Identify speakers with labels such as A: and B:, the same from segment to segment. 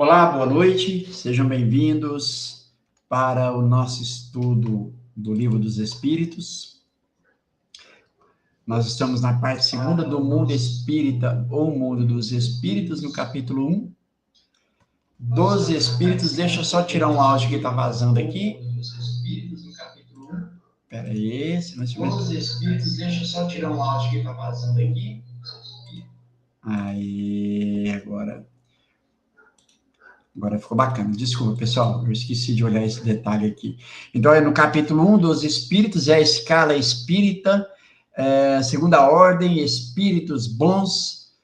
A: Olá, boa noite, sejam bem-vindos para o nosso estudo do Livro dos Espíritos. Nós estamos na parte segunda do Mundo Espírita, ou Mundo dos Espíritos, no capítulo 1. Dos Espíritos, deixa eu só tirar um áudio que está vazando aqui. Espera aí, Dos Espíritos, deixa eu só tirar um áudio que está vazando aqui. Aí, Agora ficou bacana. Desculpa, pessoal, eu esqueci de olhar esse detalhe aqui. Então, é no capítulo 1 dos Espíritos, é a escala espírita, segunda ordem, espíritos bons.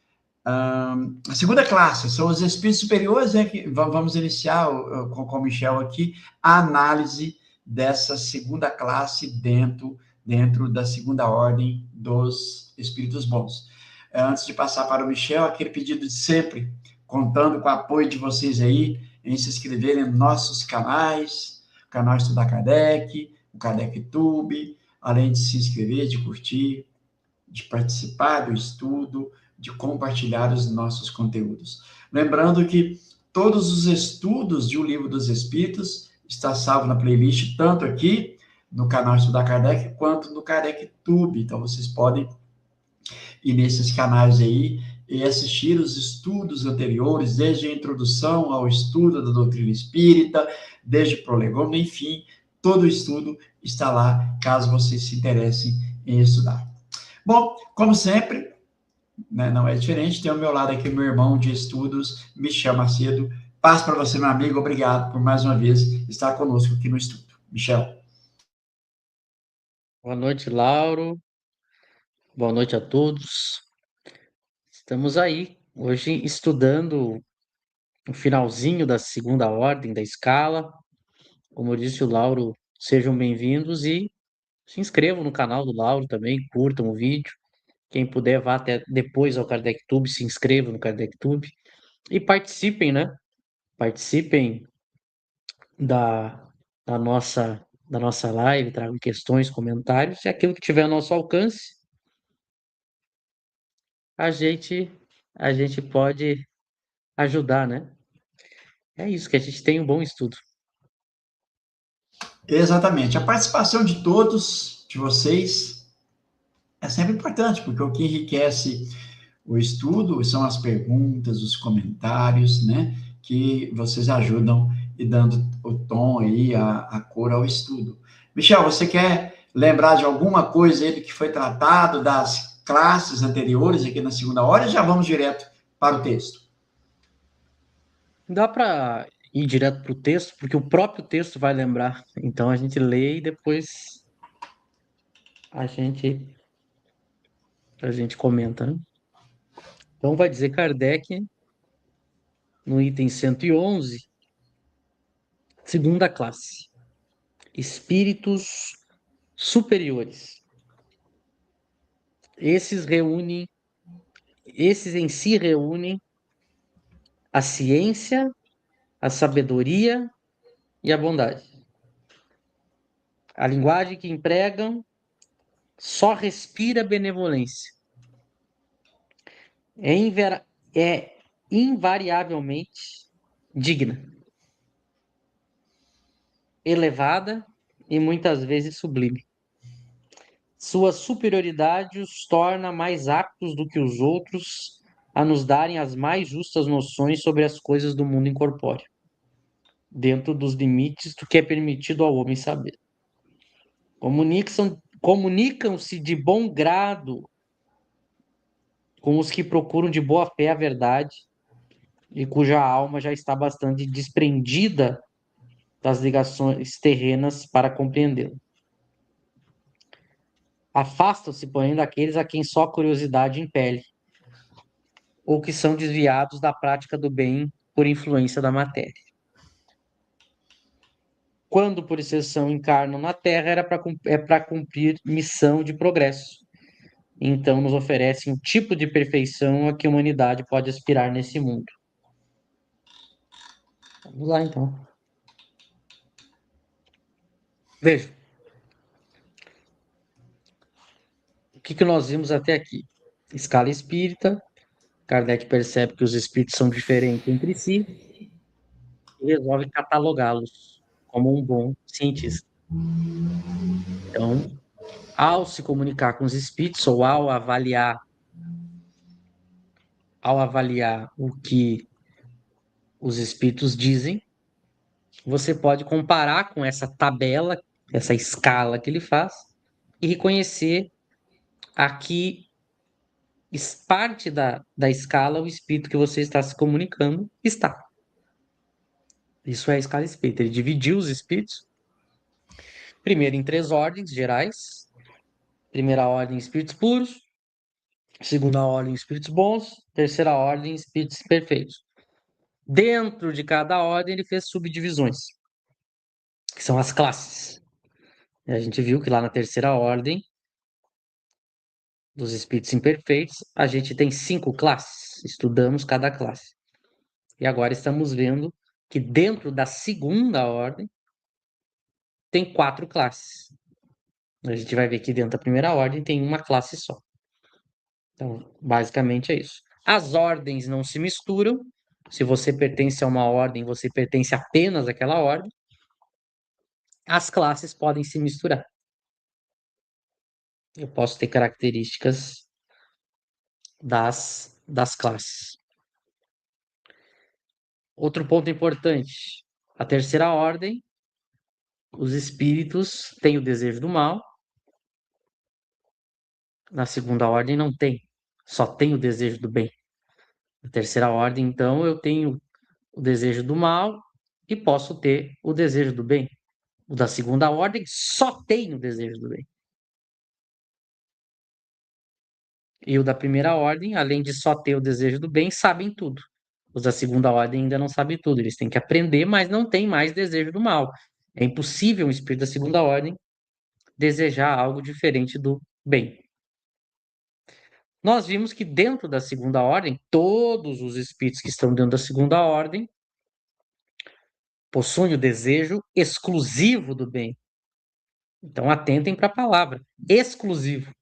A: A segunda classe são os espíritos superiores, que vamos iniciar com o Michel aqui, a análise dessa segunda classe dentro da segunda ordem dos espíritos bons. Antes de passar para o Michel, aquele pedido de sempre, contando com o apoio de vocês aí, em se inscreverem nos nossos canais, o canal Estudar Kardec, o Kardec Tube, além de se inscrever, de curtir, de participar do estudo, de compartilhar os nossos conteúdos. Lembrando que todos os estudos de O Livro dos Espíritos está salvo na playlist, tanto aqui no canal Estudar Kardec, quanto no Kardec Tube. Então, vocês podem ir nesses canais aí e assistir os estudos anteriores, desde a introdução ao estudo da doutrina espírita, desde prolegômeno, enfim, todo o estudo está lá, caso vocês se interessem em estudar. Bom, como sempre, né, não é diferente, tem ao meu lado aqui meu irmão de estudos, Michel Macedo. Paz para você, meu amigo, obrigado por mais uma vez estar conosco aqui no estudo. Michel.
B: Boa noite, Lauro. Boa noite a todos. Estamos aí hoje estudando o finalzinho da segunda ordem da escala. Como disse o Lauro, sejam bem-vindos e se inscrevam no canal do Lauro também, curtam o vídeo. Quem puder, vá até depois ao Kardec Tube, se inscreva no Kardec Tube e participem, né? Participem da, da nossa live, tragam questões, comentários e aquilo que tiver ao nosso alcance, a gente pode ajudar, né? É isso, que a gente tem um bom estudo.
A: Exatamente. A participação de todos, de vocês, é sempre importante, porque o que enriquece o estudo são as perguntas, os comentários, né? Que vocês ajudam e dando o tom aí, a cor ao estudo. Michel, você quer lembrar de alguma coisa aí do que foi tratado das classes anteriores aqui na segunda hora? Já vamos direto para o texto.
B: Dá para ir direto para o texto, porque o próprio texto vai lembrar. Então a gente lê e depois a gente comenta, né? Então vai dizer Kardec no item 111, segunda classe, espíritos superiores. Esses em si reúnem a ciência, a sabedoria e a bondade. A linguagem que empregam só respira benevolência. É invariavelmente digna, elevada e muitas vezes sublime. Sua superioridade os torna mais aptos do que os outros a nos darem as mais justas noções sobre as coisas do mundo incorpóreo, dentro dos limites do que é permitido ao homem saber. Comunicam-se de bom grado com os que procuram de boa fé a verdade e cuja alma já está bastante desprendida das ligações terrenas para compreendê-lo. Afastam-se, porém, daqueles a quem só curiosidade impele, ou que são desviados da prática do bem por influência da matéria. Quando, por exceção, encarnam na Terra, é para cumprir missão de progresso. Então, nos oferecem um tipo de perfeição a que a humanidade pode aspirar nesse mundo. Vamos lá, então. Veja. O que nós vimos até aqui? Escala espírita. Kardec percebe que os espíritos são diferentes entre si e resolve catalogá-los como um bom cientista. Então, ao se comunicar com os espíritos ou ao avaliar o que os espíritos dizem, você pode comparar com essa tabela, essa escala que ele faz, e reconhecer a que parte da escala o espírito que você está se comunicando está. Isso é a escala espírita. Ele dividiu os espíritos, primeiro em 3 ordens gerais. Primeira ordem, espíritos puros. Segunda ordem, espíritos bons. Terceira ordem, espíritos perfeitos. Dentro de cada ordem, ele fez subdivisões, que são as classes. E a gente viu que lá na terceira ordem dos espíritos imperfeitos, a gente tem 5 classes. Estudamos cada classe. E agora estamos vendo que dentro da segunda ordem tem 4 classes. A gente vai ver que dentro da primeira ordem tem uma classe só. Então, basicamente é isso. As ordens não se misturam. Se você pertence a uma ordem, você pertence apenas àquela ordem. As classes podem se misturar. Eu posso ter características das classes. Outro ponto importante: a terceira ordem, os espíritos têm o desejo do mal. Na segunda ordem, não tem. Só tem o desejo do bem. Na terceira ordem, então, eu tenho o desejo do mal e posso ter o desejo do bem. O da segunda ordem só tem o desejo do bem. E o da primeira ordem, além de só ter o desejo do bem, sabem tudo. Os da segunda ordem ainda não sabem tudo. Eles têm que aprender, mas não têm mais desejo do mal. É impossível um espírito da segunda ordem desejar algo diferente do bem. Nós vimos que dentro da segunda ordem, todos os espíritos que estão dentro da segunda ordem possuem o desejo exclusivo do bem. Então, atentem para a palavra exclusivo.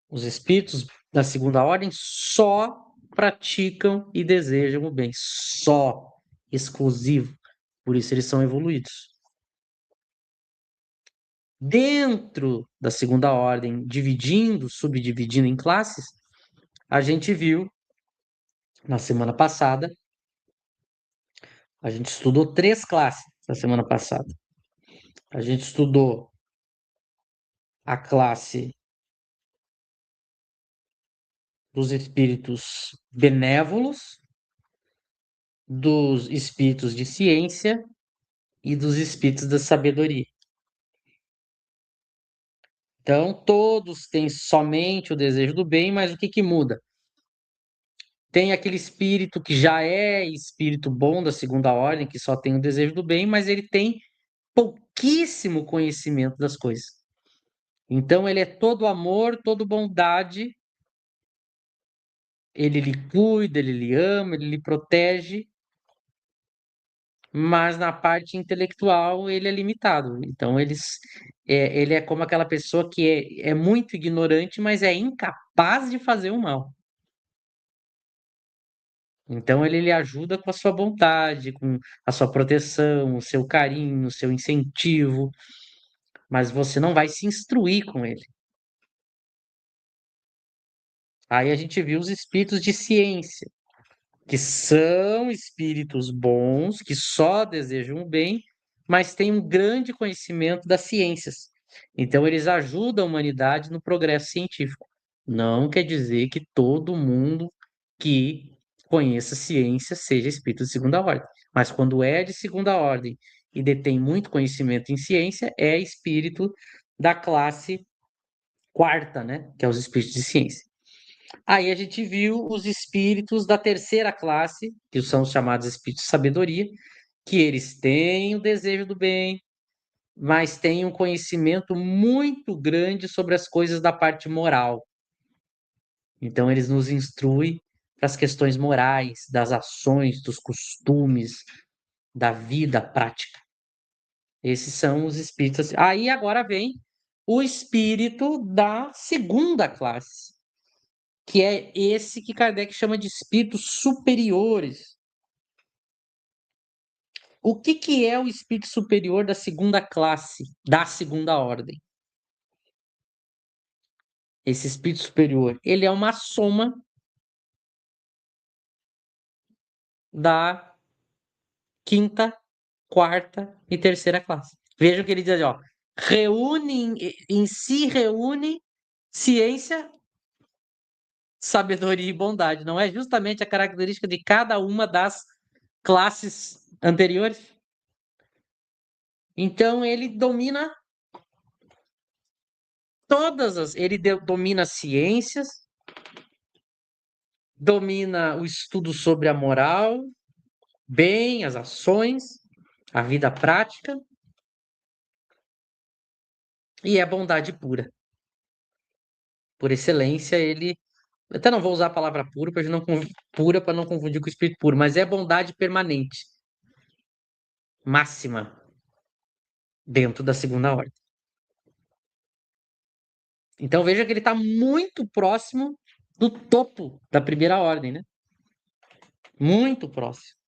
B: Os espíritos da segunda ordem só praticam e desejam o bem. Só. Exclusivo. Por isso eles são evoluídos. Dentro da segunda ordem, dividindo, subdividindo em classes, a gente viu na semana passada, a gente estudou 3 classes na semana passada. A gente estudou a classe dos espíritos benévolos, dos espíritos de ciência e dos espíritos da sabedoria. Então, todos têm somente o desejo do bem, mas o que que muda? Tem aquele espírito que já é espírito bom da segunda ordem, que só tem o desejo do bem, mas ele tem pouquíssimo conhecimento das coisas. Então, ele é todo amor, todo bondade, ele lhe cuida, ele lhe ama, ele lhe protege, mas na parte intelectual ele é limitado. Então, ele é como aquela pessoa que é muito ignorante, mas é incapaz de fazer o mal. Então, ele lhe ajuda com a sua vontade, com a sua proteção, o seu carinho, o seu incentivo, mas você não vai se instruir com ele. Aí a gente viu os espíritos de ciência, que são espíritos bons, que só desejam o bem, mas têm um grande conhecimento das ciências. Então, eles ajudam a humanidade no progresso científico. Não quer dizer que todo mundo que conheça ciência seja espírito de segunda ordem. Mas quando é de segunda ordem e detém muito conhecimento em ciência, é espírito da classe quarta, né? Que é os espíritos de ciência. Aí a gente viu os espíritos da terceira classe, que são os chamados espíritos de sabedoria, que eles têm o desejo do bem, mas têm um conhecimento muito grande sobre as coisas da parte moral. Então, eles nos instruem para as questões morais, das ações, dos costumes, da vida prática. Esses são os espíritos. Aí agora vem o espírito da segunda classe, que é esse que Kardec chama de espíritos superiores. O que é o espírito superior da segunda classe, da segunda ordem? Esse espírito superior, ele é uma soma da quinta, quarta e terceira classe. Vejam que ele diz, ó, em si reúne ciência, sabedoria e bondade. Não é justamente a característica de cada uma das classes anteriores? Então ele domina domina ciências, domina o estudo sobre a moral, bem, as ações, a vida prática e é bondade pura. Por excelência, ele. Até não vou usar a palavra puro pura para não confundir com o espírito puro, mas é bondade permanente, máxima, dentro da segunda ordem. Então veja que ele está muito próximo do topo da primeira ordem, né? Muito próximo.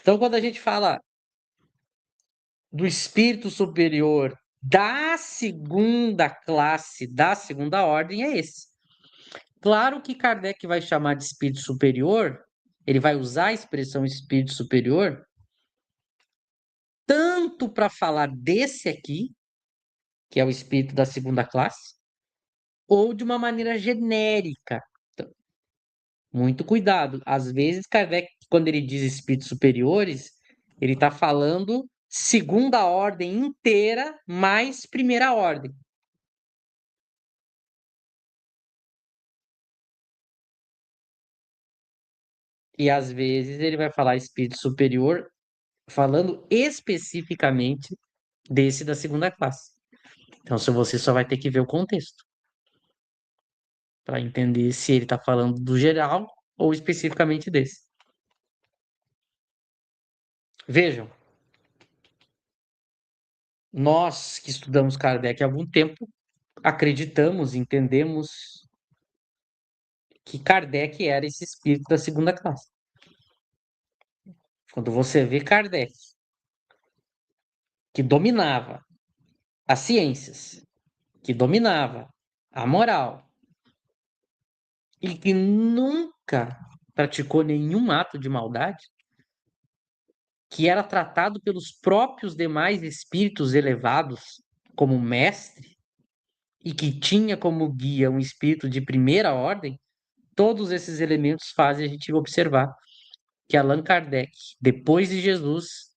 B: Então, quando a gente fala do espírito superior da segunda classe, da segunda ordem, é esse. Claro que Kardec vai chamar de espírito superior, ele vai usar a expressão espírito superior, tanto para falar desse aqui, que é o espírito da segunda classe, ou de uma maneira genérica. Então, muito cuidado. Às vezes, Kardec, quando ele diz espíritos superiores, ele está falando segunda ordem inteira mais primeira ordem. E às vezes ele vai falar espírito superior, falando especificamente desse da segunda classe. Então, se você só vai ter que ver o contexto para entender se ele está falando do geral ou especificamente desse. Vejam, nós que estudamos Kardec há algum tempo, acreditamos, entendemos que Kardec era esse espírito da segunda classe. Quando você vê Kardec, que dominava as ciências, que dominava a moral e que nunca praticou nenhum ato de maldade, que era tratado pelos próprios demais espíritos elevados como mestre e que tinha como guia um espírito de primeira ordem, todos esses elementos fazem a gente observar que Allan Kardec, depois de Jesus,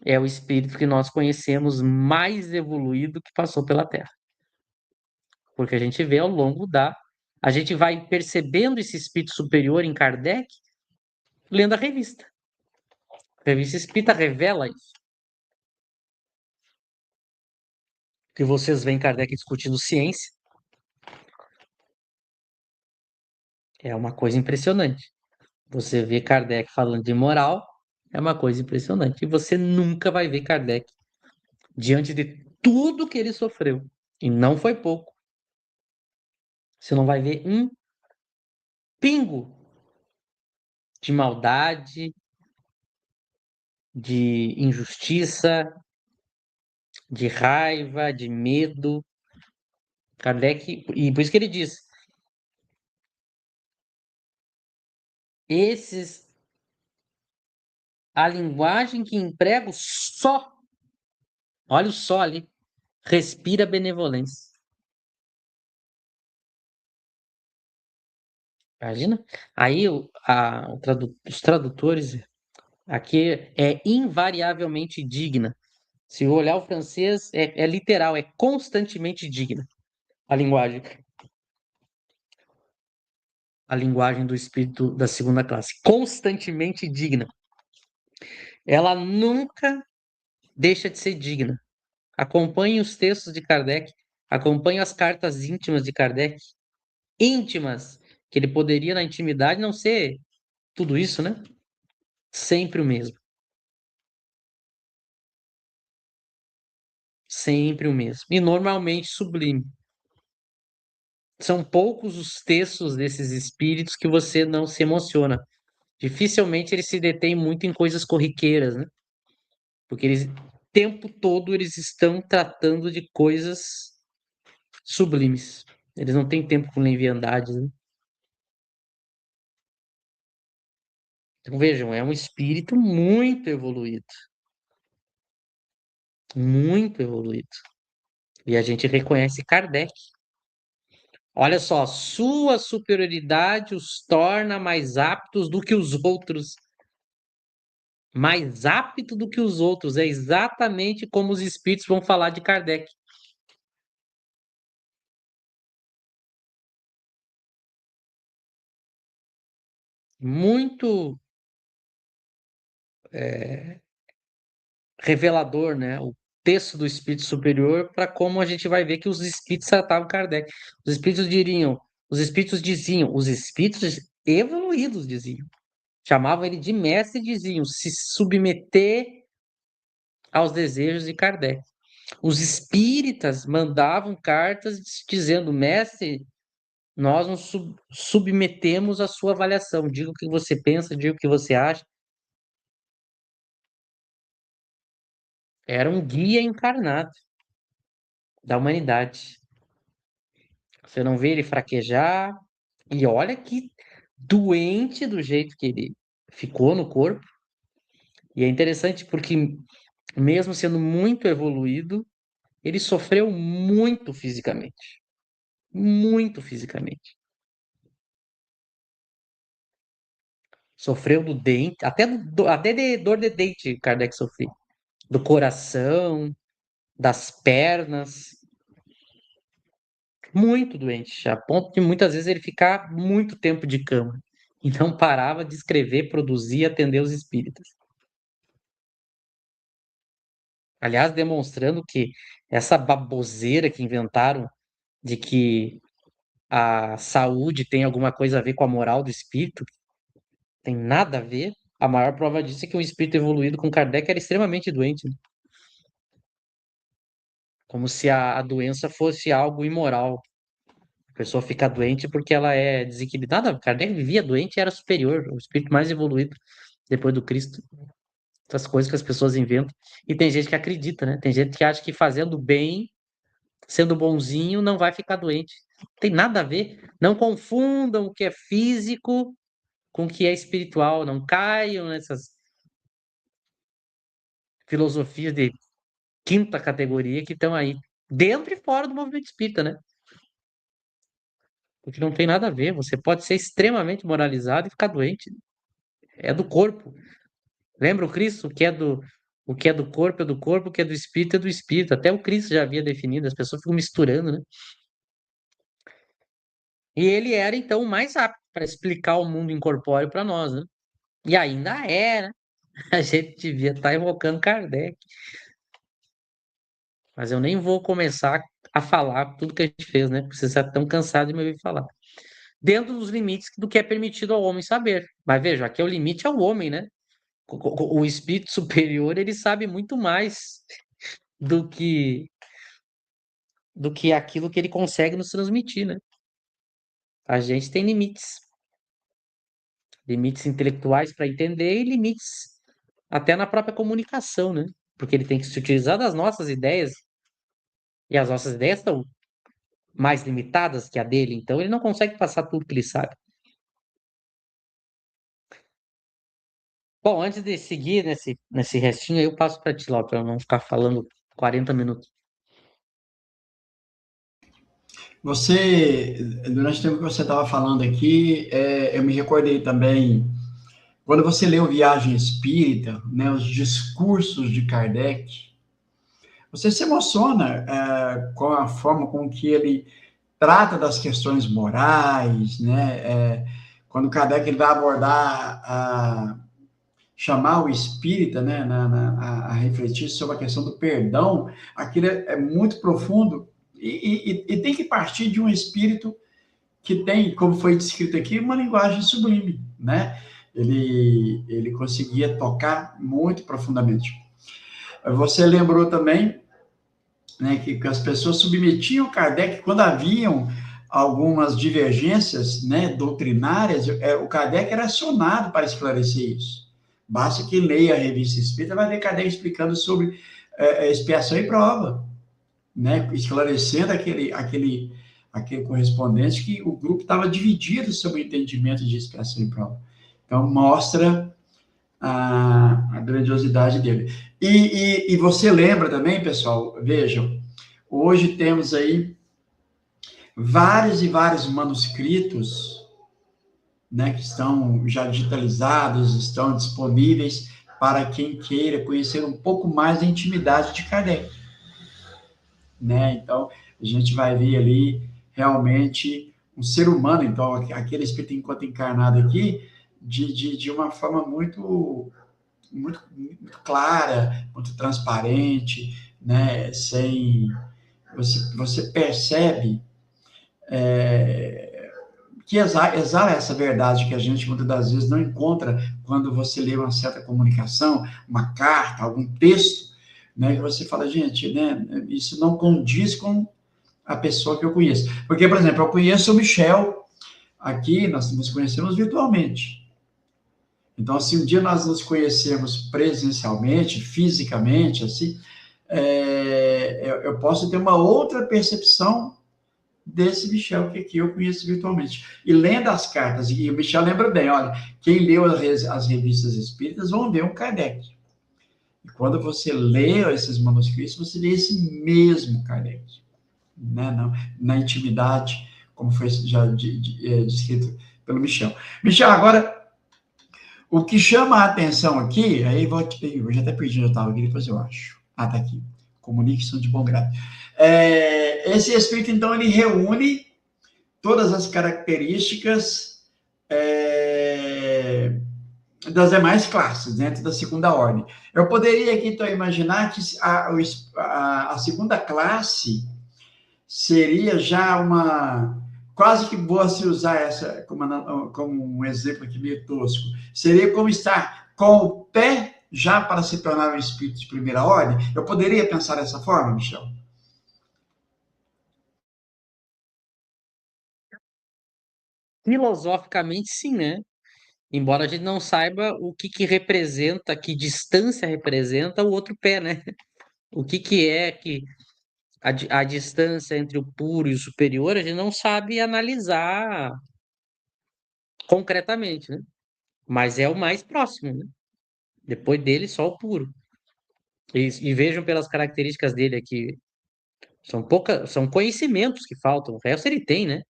B: é o espírito que nós conhecemos mais evoluído que passou pela Terra. Porque a gente vê ao longo da. A gente vai percebendo esse espírito superior em Kardec lendo a revista. A revista Espírita revela isso. Que vocês veem Kardec discutindo ciência. É uma coisa impressionante. Você vê Kardec falando de moral, é uma coisa impressionante. E você nunca vai ver Kardec diante de tudo que ele sofreu. E não foi pouco. Você não vai ver um pingo de maldade, de injustiça, de raiva, de medo. Kardec, e por isso que ele diz: esses, a linguagem que emprego só, olha o só ali, respira benevolência. Imagina? Aí os tradutores aqui é invariavelmente digna. Se eu olhar o francês, é literal, é constantemente digna a linguagem. A linguagem do espírito da segunda classe. Constantemente digna. Ela nunca deixa de ser digna. Acompanhe os textos de Kardec, acompanhe as cartas íntimas de Kardec. Íntimas, que ele poderia, na intimidade, não ser tudo isso, né? Sempre o mesmo. Sempre o mesmo. E normalmente sublime. São poucos os textos desses espíritos que você não se emociona. dificilmente eles se detêm muito em coisas corriqueiras, né? Porque eles, o tempo todo eles estão tratando de coisas sublimes. Eles não têm tempo com leviandades, né? Então vejam, é um espírito muito evoluído, muito evoluído. E a gente reconhece Kardec. Olha só, sua superioridade os torna mais aptos do que os outros. Mais apto do que os outros. É exatamente como os espíritos vão falar de Kardec. Muito revelador, né? O texto do espírito superior para como a gente vai ver que os espíritos tratavam Kardec. Os espíritos diziam, os espíritos evoluídos diziam. Chamavam ele de mestre e diziam se submeter aos desejos de Kardec. Os espíritas mandavam cartas dizendo, mestre, nós nos submetemos à sua avaliação. Diga o que você pensa, diga o que você acha. Era um guia encarnado da humanidade. Você não vê ele fraquejar. E olha que doente do jeito que ele ficou no corpo. E é interessante porque, mesmo sendo muito evoluído, ele sofreu muito fisicamente. Muito fisicamente. Sofreu do dente, até de dor de dente, Kardec sofreu. Do coração, das pernas. Muito doente, a ponto de muitas vezes ele ficar muito tempo de cama. E não parava de escrever, produzir e atender os espíritas. Aliás, demonstrando que essa baboseira que inventaram de que a saúde tem alguma coisa a ver com a moral do espírito, tem nada a ver. A maior prova disso é que um espírito evoluído com Kardec era extremamente doente, né? Como se a doença fosse algo imoral. A pessoa fica doente porque ela é desequilibrada. Kardec vivia doente e era superior, o espírito mais evoluído depois do Cristo. Essas coisas que as pessoas inventam. E tem gente que acredita, né? Tem gente que acha que fazendo bem, sendo bonzinho, não vai ficar doente. Não tem nada a ver. Não confundam o que é físico com o que é espiritual. Não caiam nessas filosofias de quinta categoria que estão aí, dentro e fora do movimento espírita, né? Porque não tem nada a ver. Você pode ser extremamente moralizado e ficar doente. É do corpo. Lembra o Cristo? O que é do corpo é do corpo, o que é do espírito é do espírito. Até o Cristo já havia definido, as pessoas ficam misturando, né? E ele era, então, o mais apto para explicar o mundo incorpóreo para nós, né? E ainda é, né? A gente devia estar invocando Kardec. Mas eu nem vou começar a falar tudo que a gente fez, né? Porque você está tão cansado de me ouvir falar. Dentro dos limites do que é permitido ao homem saber. Mas veja, aqui é o limite ao homem, né? O espírito superior, ele sabe muito mais do que aquilo que ele consegue nos transmitir, né? A gente tem limites, limites intelectuais para entender e limites até na própria comunicação, né? Porque ele tem que se utilizar das nossas ideias e as nossas ideias estão mais limitadas que a dele, então ele não consegue passar tudo que ele sabe. Bom, antes de seguir nesse restinho, aí eu passo para ti, lá, para eu não ficar falando 40 minutos.
A: Você, durante o tempo que você estava falando aqui, eu me recordei também, quando você leu Viagem Espírita, né, os discursos de Kardec, você se emociona com a forma com que ele trata das questões morais, né? Quando Kardec ele vai abordar, chamar o espírita, né, a refletir sobre a questão do perdão, aquilo é muito profundo e tem que partir de um espírito que tem, como foi descrito aqui, uma linguagem sublime, né? Ele conseguia tocar muito profundamente. Você lembrou também, né, que as pessoas submetiam Kardec quando haviam algumas divergências, né, doutrinárias, o Kardec era acionado para esclarecer isso. Basta que leia a Revista Espírita, vai ver Kardec explicando sobre expiação e prova, né, esclarecendo aquele correspondente que o grupo estava dividido sobre o entendimento de expiação e prova. Então, mostra a grandiosidade dele. E você lembra também, pessoal, vejam, hoje temos aí vários e vários manuscritos, né, que estão já digitalizados, estão disponíveis para quem queira conhecer um pouco mais da intimidade de Kardec, né? Então, a gente vai ver ali realmente um ser humano, então, aquele espírito enquanto encarnado aqui, de uma forma muito clara, muito transparente, né? Sem você percebe que exala essa verdade que a gente muitas das vezes não encontra quando você lê uma certa comunicação, uma carta, algum texto, né? Que você fala, gente, né? Isso não condiz com a pessoa que eu conheço. Porque, por exemplo, eu conheço o Michel aqui, nós nos conhecemos virtualmente. Então, se um dia nós nos conhecermos presencialmente, fisicamente, assim, eu posso ter uma outra percepção desse Michel que aqui eu conheço virtualmente. E lendo as cartas, e o Michel lembra bem, olha, quem leu as revistas espíritas vão ver um Kardec. E quando você lê esses manuscritos, você vê esse mesmo Kardec, né? Na intimidade, como foi já descrito pelo Michel. Michel, agora, o que chama a atenção aqui, aí eu já até perdi onde eu estava aqui, depois eu acho. Ah, tá aqui. Comunique-se de bom grado. Esse espírito, então, ele reúne todas as características das demais classes, dentro da segunda ordem. Eu poderia aqui, então, imaginar que a segunda classe seria já quase que vou se usar essa como um exemplo aqui meio tosco, seria como estar com o pé já para se tornar um espírito de primeira ordem? Eu poderia pensar dessa forma, Michel?
B: Filosoficamente, sim, né? Embora a gente não saiba o que que representa, que distância representa o outro pé, né? O que que é que a distância entre o puro e o superior, a gente não sabe analisar concretamente, né? Mas é o mais próximo, né? Depois dele, só o puro. E vejam pelas características dele aqui, são conhecimentos que faltam, o resto ele tem, né?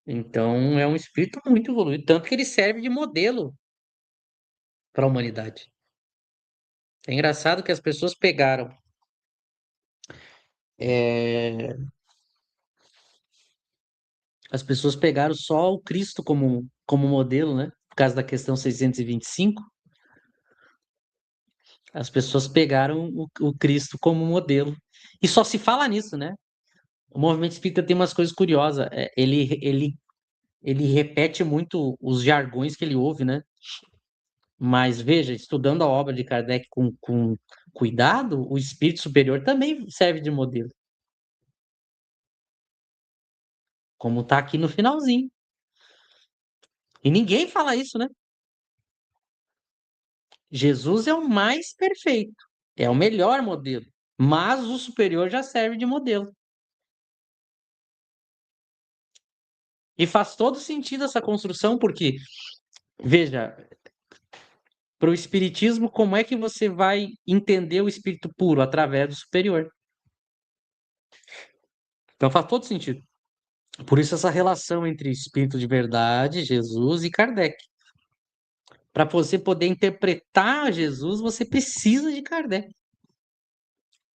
B: Então é um espírito muito evoluído, tanto que ele serve de modelo para a humanidade. É engraçado que as pessoas pegaram é, só o Cristo como modelo, né? Por causa da questão 625, as pessoas pegaram o Cristo como modelo. E só se fala nisso, né? O movimento espírita tem umas coisas curiosas. Ele repete muito os jargões que ele ouve, né? Mas veja, estudando a obra de Kardec com cuidado, o espírito superior também serve de modelo, como está aqui no finalzinho. E ninguém fala isso, né? Jesus é o mais perfeito, é o melhor modelo, mas o superior já serve de modelo. E faz todo sentido essa construção, porque, veja, para o espiritismo, como é que você vai entender o espírito puro? Através do superior. Então faz todo sentido. Por isso essa relação entre espírito de verdade, Jesus e Kardec. Para você poder interpretar Jesus, você precisa de Kardec.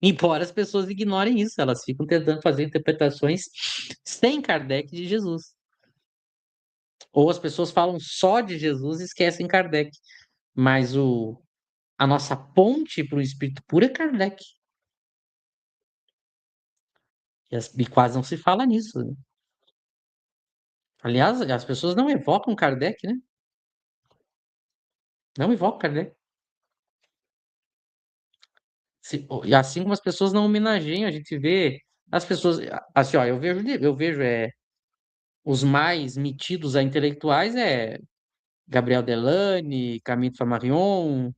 B: Embora as pessoas ignorem isso, elas ficam tentando fazer interpretações sem Kardec de Jesus. Ou as pessoas falam só de Jesus e esquecem Kardec. Mas a nossa ponte para o espírito puro é Kardec. E quase não se fala nisso, né? Aliás, as pessoas não evocam Kardec, né? Não evocam Kardec. E assim como as pessoas não homenageiam, a gente vê as pessoas, assim, ó, eu vejo os mais metidos a intelectuais Gabriel Delany, Camille Flammarion,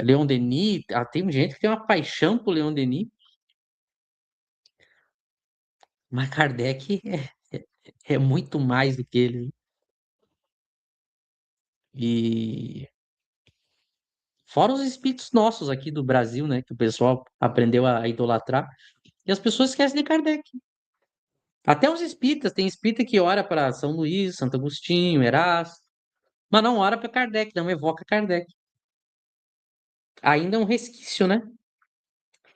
B: Leon Denis. Tem gente que tem uma paixão por Leon Denis, mas Kardec é muito mais do que ele. E fora os espíritos nossos aqui do Brasil, né, que o pessoal aprendeu a idolatrar, e as pessoas esquecem de Kardec. Até os espíritas, tem espírita que ora para São Luís, Santo Agostinho, Erasto, mas não ora para Kardec, não evoca Kardec. Ainda é um resquício, né?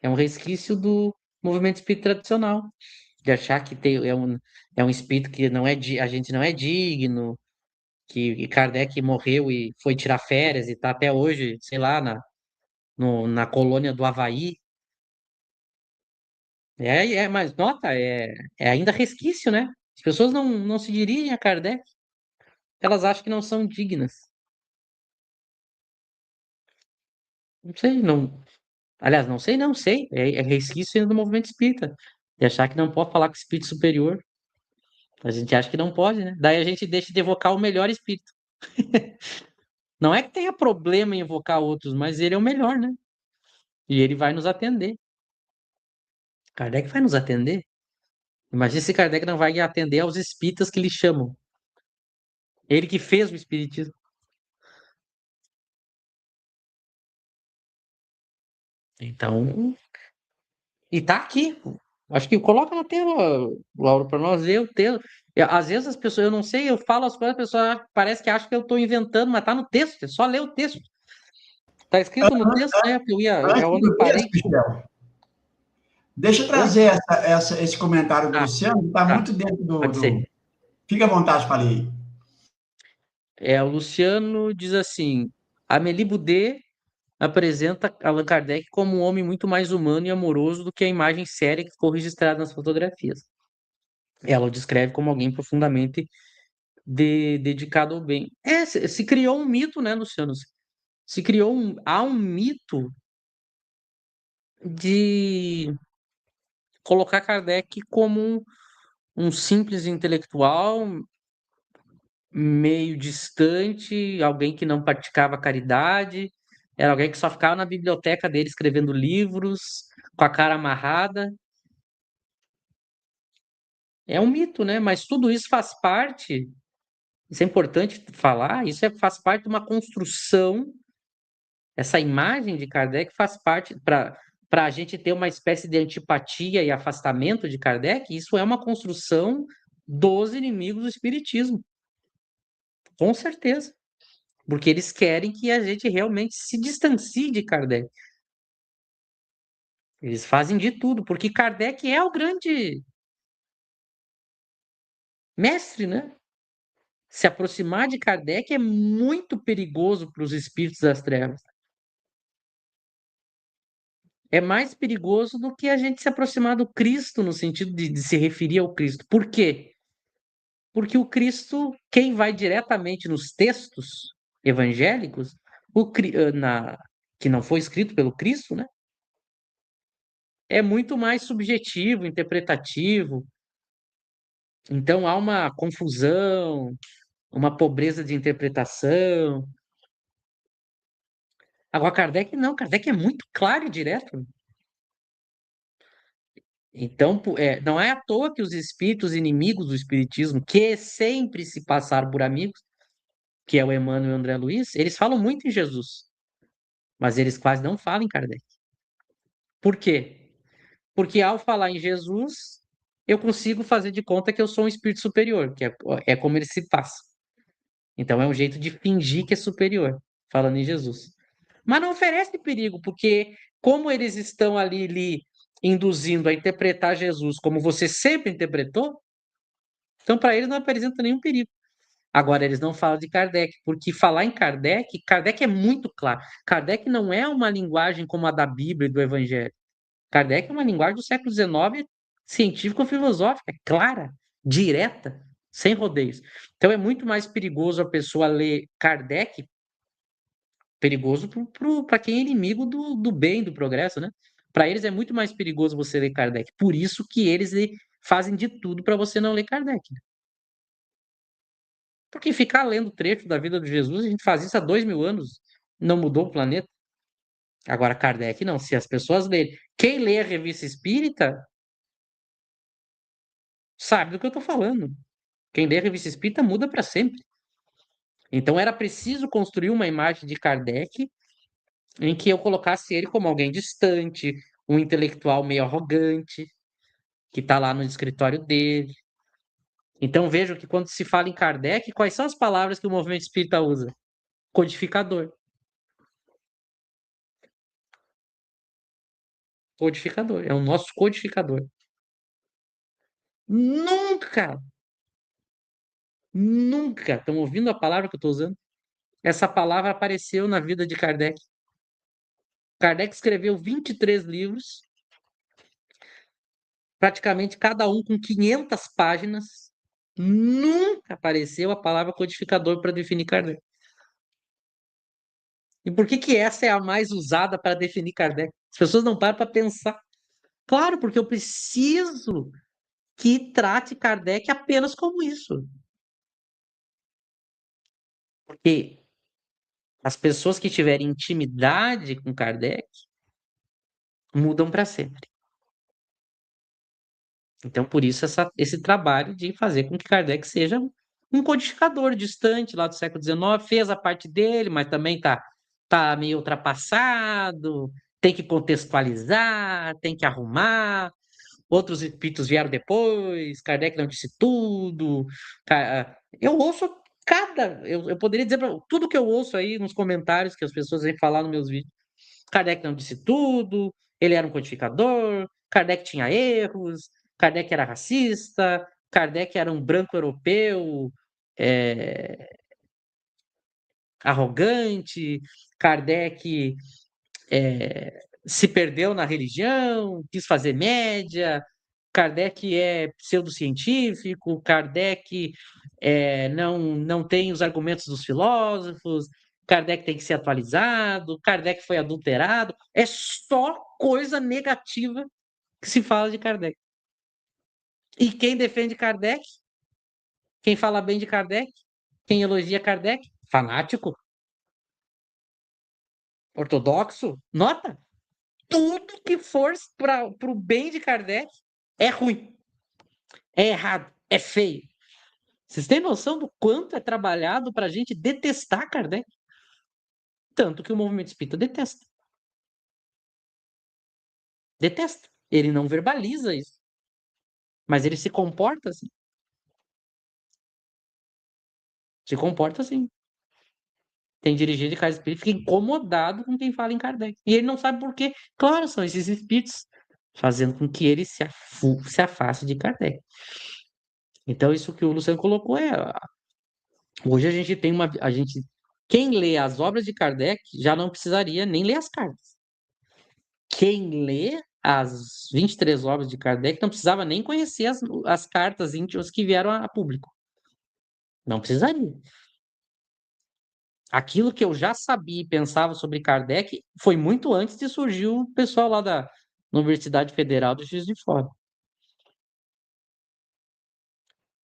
B: É um resquício do movimento espírita tradicional, de achar que é um espírito que a gente não é digno, que Kardec morreu e foi tirar férias e está até hoje, sei lá, na colônia do Havaí. Mas nota, é ainda resquício, né? As pessoas não se dirigem a Kardec, elas acham que não são dignas. Não sei, não. Aliás, não sei, não sei. É resquício ainda do movimento espírita. De achar que não pode falar com o espírito superior. A gente acha que não pode, né? Daí a gente deixa de evocar o melhor espírito. Não é que tenha problema em evocar outros, mas ele é o melhor, né? E ele vai nos atender. Kardec vai nos atender. Imagina se Kardec não vai atender aos espíritas que lhe chamam. Ele que fez o espiritismo. Então, e tá aqui. Acho que coloca na tela, Laura, para nós ver o texto. Às vezes as pessoas, eu não sei, eu falo as coisas, a pessoa parece que acha que eu estou inventando, mas tá no texto, é só ler o texto. Tá escrito no texto, né? Que é
A: Antes
B: onde eu
A: do texto,
B: parei.
A: Michel, deixa eu
B: Oi?
A: trazer esse comentário do
B: Ah,
A: Luciano, que está
B: tá.
A: muito dentro
B: Pode ser.
A: Fica à vontade, falei.
B: O Luciano diz assim: Amélie Boudet apresenta Allan Kardec como um homem muito mais humano e amoroso do que a imagem séria que ficou registrada nas fotografias. Ela o descreve como alguém profundamente dedicado ao bem. Se criou um mito, né, Luciano? Há um mito de colocar Kardec como um simples intelectual, meio distante, alguém que não praticava caridade, era alguém que só ficava na biblioteca dele escrevendo livros, com a cara amarrada. É um mito, né? Mas tudo isso faz parte, isso é importante falar, faz parte de uma construção. Essa imagem de Kardec faz parte para a gente ter uma espécie de antipatia e afastamento de Kardec. Isso é uma construção dos inimigos do Espiritismo, com certeza, porque eles querem que a gente realmente se distancie de Kardec. Eles fazem de tudo, porque Kardec é o grande mestre, né? Se aproximar de Kardec é muito perigoso para os espíritos das trevas. É mais perigoso do que a gente se aproximar do Cristo, no sentido de se referir ao Cristo. Por quê? Porque o Cristo, quem vai diretamente nos textos evangélicos, que não foi escrito pelo Cristo, né? É muito mais subjetivo, interpretativo. Então há uma confusão, uma pobreza de interpretação. Agora, Kardec não, Kardec é muito claro e direto. Então, não é à toa que os espíritos inimigos do espiritismo, que sempre se passaram por amigos, que é o Emmanuel e o André Luiz, eles falam muito em Jesus, mas eles quase não falam em Kardec. Por quê? Porque ao falar em Jesus, eu consigo fazer de conta que eu sou um espírito superior, que é como ele se passa. Então é um jeito de fingir que é superior, falando em Jesus. Mas não oferece perigo, porque como eles estão ali lhe induzindo a interpretar Jesus como você sempre interpretou, então para eles não apresenta nenhum perigo. Agora, eles não falam de Kardec, porque falar em Kardec, Kardec é muito claro. Kardec não é uma linguagem como a da Bíblia e do Evangelho. Kardec é uma linguagem do século XIX, científico-filosófica, clara, direta, sem rodeios. Então é muito mais perigoso a pessoa ler Kardec, perigoso para quem é inimigo do bem, do progresso, né? Para eles é muito mais perigoso você ler Kardec. Por isso que eles fazem de tudo para você não ler Kardec. Porque ficar lendo trecho da vida de Jesus, a gente faz isso há 2000 anos, não mudou o planeta. Agora, Kardec não. Se as pessoas lerem. Quem lê a revista espírita sabe do que eu estou falando. Quem lê a revista espírita muda para sempre. Então era preciso construir uma imagem de Kardec em que eu colocasse ele como alguém distante, um intelectual meio arrogante, que está lá no escritório dele. Então vejo que quando se fala em Kardec, quais são as palavras que o movimento espírita usa? Codificador. Codificador. É o nosso codificador. Nunca, nunca, estão ouvindo a palavra que eu estou usando? Essa palavra apareceu na vida de Kardec. Kardec escreveu 23 livros, praticamente cada um com 500 páginas. Nunca apareceu a palavra codificador para definir Kardec. E por que que essa é a mais usada para definir Kardec? As pessoas não param para pensar. Claro, porque eu preciso que trate Kardec apenas como isso. Porque as pessoas que tiverem intimidade com Kardec mudam para sempre. Então, por isso, esse trabalho de fazer com que Kardec seja um codificador distante lá do século XIX, fez a parte dele, mas também tá meio ultrapassado, tem que contextualizar, tem que arrumar. Outros espíritos vieram depois, Kardec não disse tudo. Eu ouço Eu poderia dizer tudo que eu ouço aí nos comentários que as pessoas vêm falar nos meus vídeos. Kardec não disse tudo, ele era um codificador, Kardec tinha erros, Kardec era racista, Kardec era um branco europeu é, arrogante, Kardec se perdeu na religião, quis fazer média, Kardec é pseudocientífico, Kardec não tem os argumentos dos filósofos, Kardec tem que ser atualizado, Kardec foi adulterado. É só coisa negativa que se fala de Kardec. E quem defende Kardec? Quem fala bem de Kardec? Quem elogia Kardec? Fanático? Ortodoxo? Nota! Tudo que for para o bem de Kardec é ruim, é errado, é feio. Vocês têm noção do quanto é trabalhado para a gente detestar Kardec? Tanto que o movimento espírita detesta. Detesta. Ele não verbaliza isso. Mas ele se comporta assim. Se comporta assim. Tem dirigente de casa espírita que fica incomodado com quem fala em Kardec. E ele não sabe por quê. Claro, são esses espíritos fazendo com que ele se afaste de Kardec. Então, isso que o Luciano colocou hoje a gente tem uma. Quem lê as obras de Kardec já não precisaria nem ler as cartas. Quem lê as 23 obras de Kardec não precisava nem conhecer as cartas íntimas que vieram a público. Não precisaria. Aquilo que eu já sabia e pensava sobre Kardec foi muito antes de surgir o pessoal lá da Universidade Federal do Juiz de Fora.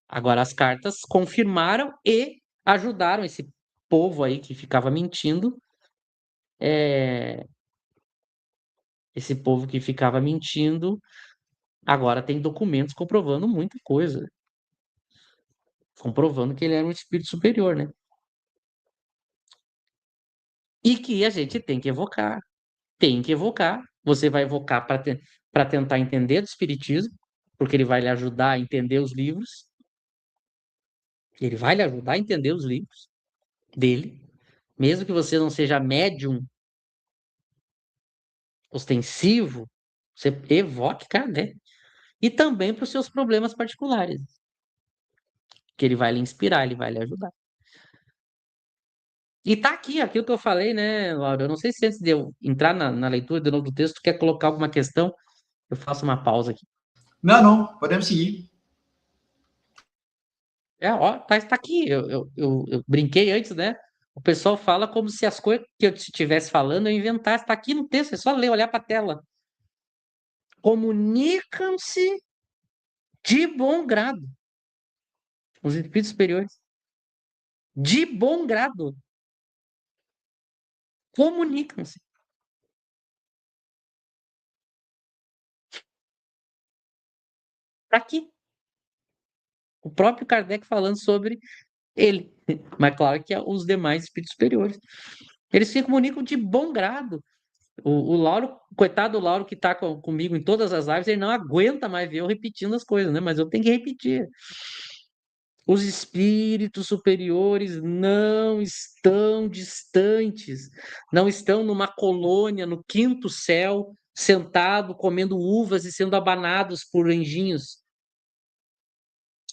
B: Agora, as cartas confirmaram e ajudaram esse povo aí que ficava mentindo, é, esse povo que ficava mentindo, agora tem documentos comprovando muita coisa, comprovando que ele era um espírito superior, né? E que a gente tem que evocar. Tem que evocar. Você vai evocar para tentar entender do espiritismo, porque ele vai lhe ajudar a entender os livros. Ele vai lhe ajudar a entender os livros dele. Mesmo que você não seja médium ostensivo, você evoque Kardec. E também para os seus problemas particulares. Que ele vai lhe inspirar, ele vai lhe ajudar. E tá aqui, aquilo que eu falei, né, Laura? Eu não sei se antes de eu entrar na leitura de novo do texto, tu quer colocar alguma questão, eu faço uma pausa aqui.
A: Não, não, podemos seguir.
B: Ó, tá aqui. Eu brinquei antes, né? O pessoal fala como se as coisas que eu estivesse falando eu inventasse. Tá aqui no texto, é só ler, olhar para a tela. comunicam-se de bom grado. Os espíritos superiores, de bom grado, comunicam-se. Para quê? O próprio Kardec falando sobre ele. Mas claro que os demais espíritos superiores. Eles se comunicam de bom grado. O Lauro, coitado do Lauro que está comigo em todas as lives, ele não aguenta mais ver eu repetindo as coisas, né? Mas eu tenho que repetir. Os espíritos superiores não estão distantes, não estão numa colônia, no quinto céu, sentado, comendo uvas e sendo abanados por anjinhos.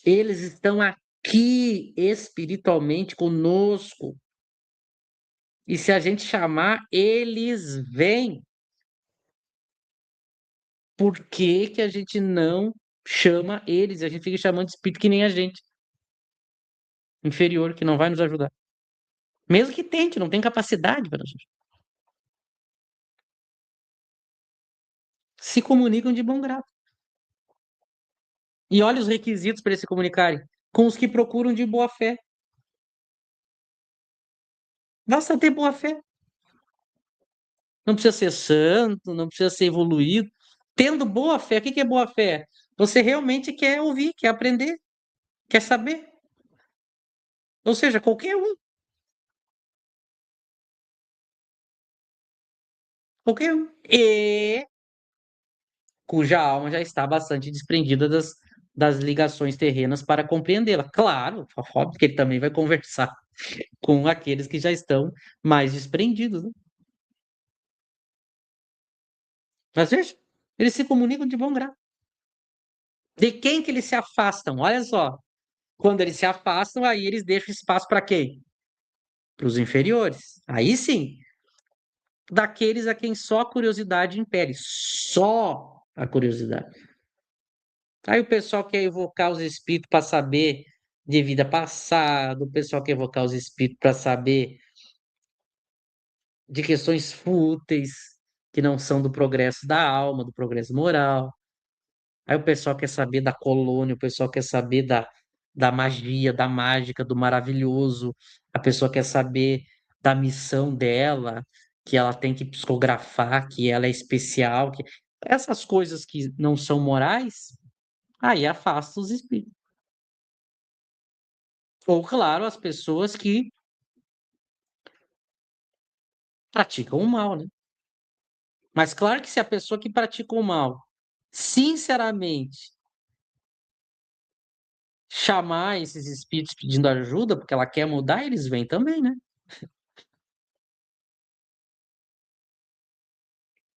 B: Eles estão aqui espiritualmente conosco. E se a gente chamar, eles vêm. Por que que a gente não chama eles? A gente fica chamando de espírito que nem a gente, inferior, que não vai nos ajudar. Mesmo que tente, não tem capacidade para nos ajudar. Se comunicam de bom grado. E olha os requisitos para eles se comunicarem. Com os que procuram de boa fé. Basta ter boa fé. Não precisa ser santo, não precisa ser evoluído. Tendo boa fé, o que é boa fé? Você realmente quer ouvir, quer aprender, quer saber. Ou seja, qualquer um. Qualquer um. E cuja alma já está bastante desprendida das ligações terrenas para compreendê-la. Claro, óbvio que ele também vai conversar com aqueles que já estão mais desprendidos, né? Mas veja, eles se comunicam de bom grado. De quem que eles se afastam? Olha só. Quando eles se afastam, aí eles deixam espaço para quem? Para os inferiores. Aí sim, daqueles a quem só a curiosidade impere. Só a curiosidade. Aí o pessoal quer evocar os espíritos para saber de vida passada, o pessoal quer evocar os espíritos para saber de questões fúteis, que não são do progresso da alma, do progresso moral. Aí o pessoal quer saber da colônia, o pessoal quer saber da magia, da mágica, do maravilhoso, a pessoa quer saber da missão dela, que ela tem que psicografar, que ela é especial, que essas coisas que não são morais, aí afasta os espíritos. Ou, claro, as pessoas que praticam o mal, né? Mas claro que se a pessoa que pratica o mal, sinceramente, chamar esses espíritos pedindo ajuda, porque ela quer mudar, eles vêm também, né?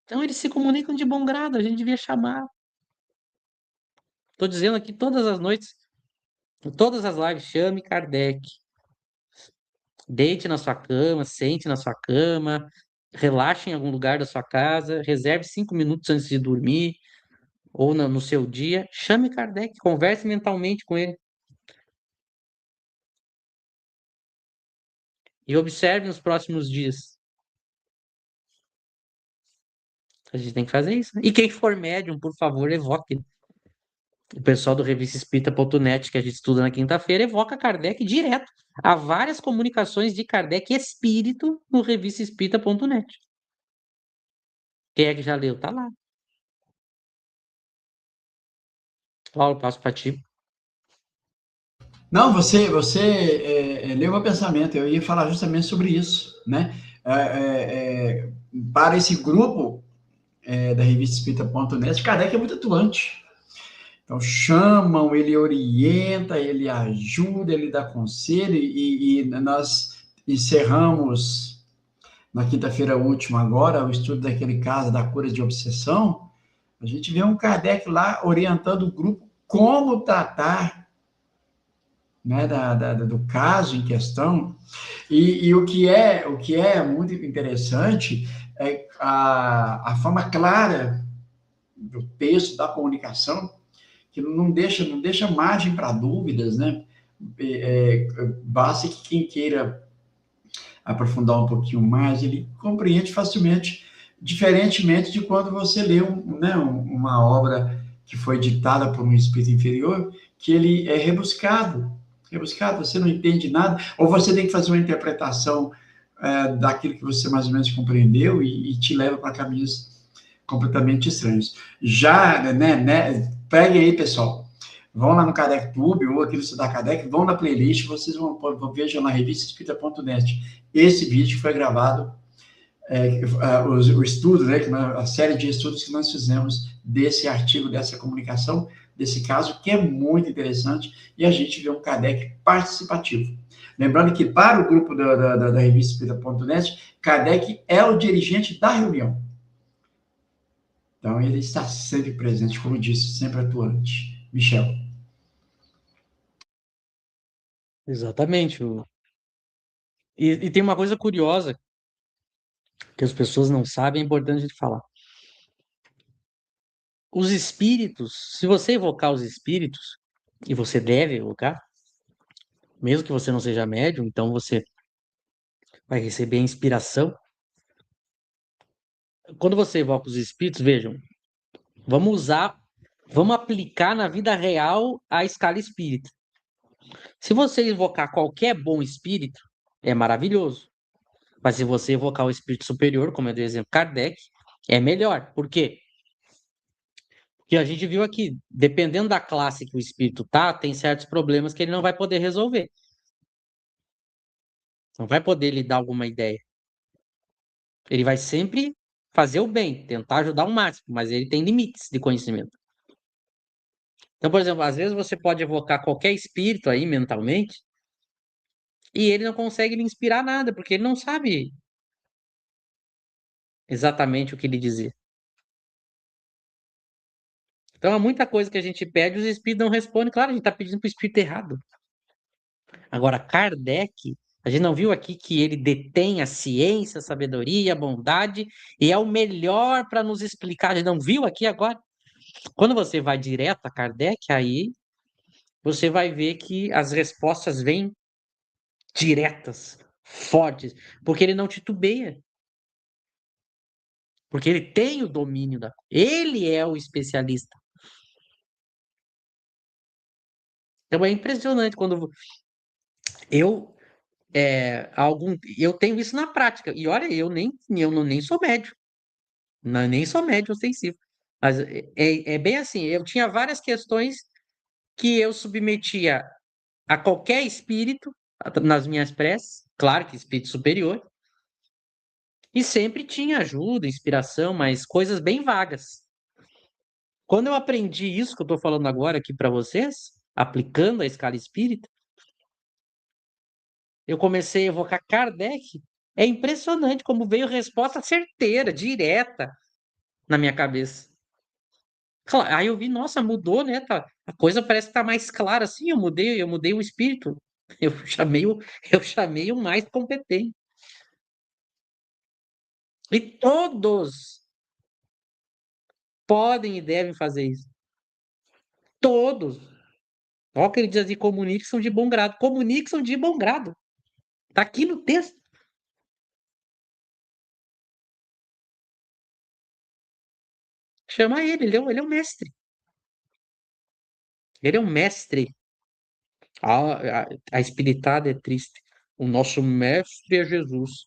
B: Então eles se comunicam de bom grado, a gente devia chamar. Estou dizendo aqui todas as noites, em todas as lives, chame Kardec. Deite na sua cama, sente na sua cama, relaxe em algum lugar da sua casa, reserve 5 minutos antes de dormir ou no seu dia, chame Kardec, converse mentalmente com ele. E observe nos próximos dias. A gente tem que fazer isso, né? E quem for médium, por favor, evoque. O pessoal do Revista Espírita.net, que a gente estuda na quinta-feira, evoca Kardec direto. Há várias comunicações de Kardec espírito no Revista Espírita.net. Quem é que já leu? Tá lá. Paulo, passo para ti.
A: Não, você leu meu pensamento. Eu ia falar justamente sobre isso, né? Para esse grupo da revista Espírita.net, Kardec é muito atuante. Então, chamam, ele orienta, ele ajuda, ele dá conselho, e nós encerramos na quinta-feira última agora o estudo daquele caso da cura de obsessão. A gente vê um Kardec lá orientando o grupo como tratar, né, do caso em questão. E o que é muito interessante é a forma clara do texto, da comunicação, que não deixa margem para dúvidas, né? Basta que quem queira aprofundar um pouquinho mais, ele compreende facilmente diferentemente de quando você lê uma obra que foi ditada por um espírito inferior, que ele é rebuscado, você não entende nada, ou você tem que fazer uma interpretação daquilo que você mais ou menos compreendeu e te leva para caminhos completamente estranhos. Já, peguem aí, pessoal, vão lá no Kardec Tube ou aqui no Estudar Kardec, vão na playlist, vocês vejam na revista espírita.net. Esse vídeo foi gravado, o estudo, né, a série de estudos que nós fizemos desse artigo, dessa comunicação, desse caso, que é muito interessante, e a gente vê um Kardec participativo. Lembrando que para o grupo da revista Espírita.net, Kardec é o dirigente da reunião. Então, ele está sempre presente, como disse, sempre atuante. Michel.
B: Exatamente. E tem uma coisa curiosa que as pessoas não sabem, é importante a gente falar. Os espíritos, se você evocar os espíritos, e você deve evocar, mesmo que você não seja médium, então você vai receber a inspiração. Quando você evoca os espíritos, vejam, vamos aplicar na vida real a escala espírita. Se você evocar qualquer bom espírito, é maravilhoso. Mas se você evocar o espírito superior, como eu dei exemplo, Kardec, é melhor. Por quê? Porque a gente viu aqui, dependendo da classe que o espírito tá, tem certos problemas que ele não vai poder resolver. Não vai poder lhe dar alguma ideia. Ele vai sempre fazer o bem, tentar ajudar o máximo, mas ele tem limites de conhecimento. Então, por exemplo, às vezes você pode evocar qualquer espírito aí mentalmente e ele não consegue lhe inspirar nada, porque ele não sabe exatamente o que lhe dizer. Então, há muita coisa que a gente pede, os espíritos não respondem. Claro, a gente está pedindo para o espírito errado. Agora, Kardec, a gente não viu aqui que ele detém a ciência, a sabedoria, a bondade e é o melhor para nos explicar. A gente não viu aqui agora? Quando você vai direto a Kardec, aí você vai ver que as respostas vêm diretas, fortes, porque ele não titubeia. Porque ele tem o domínio da. Ele é o especialista. Então é impressionante quando eu eu tenho isso na prática. E olha, eu nem sou médium, nem sou médium ostensivo. Mas é bem assim, eu tinha várias questões que eu submetia a qualquer espírito nas minhas preces, claro que espírito superior, e sempre tinha ajuda, inspiração, mas coisas bem vagas. Quando eu aprendi isso que eu estou falando agora aqui para vocês, aplicando a escala espírita, eu comecei a evocar Kardec. É impressionante como veio resposta certeira, direta na minha cabeça. Aí eu vi, nossa, mudou, né? Tá, a coisa parece que tá mais clara assim. Eu mudei o espírito. Eu chamei eu chamei o mais competente. E todos podem e devem fazer isso. Todos. Olha o que ele diz assim, comunique são de bom grado. Comunique são de bom grado. Tá aqui no texto. Chama ele, ele é o mestre. Ele é um mestre. A espiritada é triste. O nosso mestre é Jesus.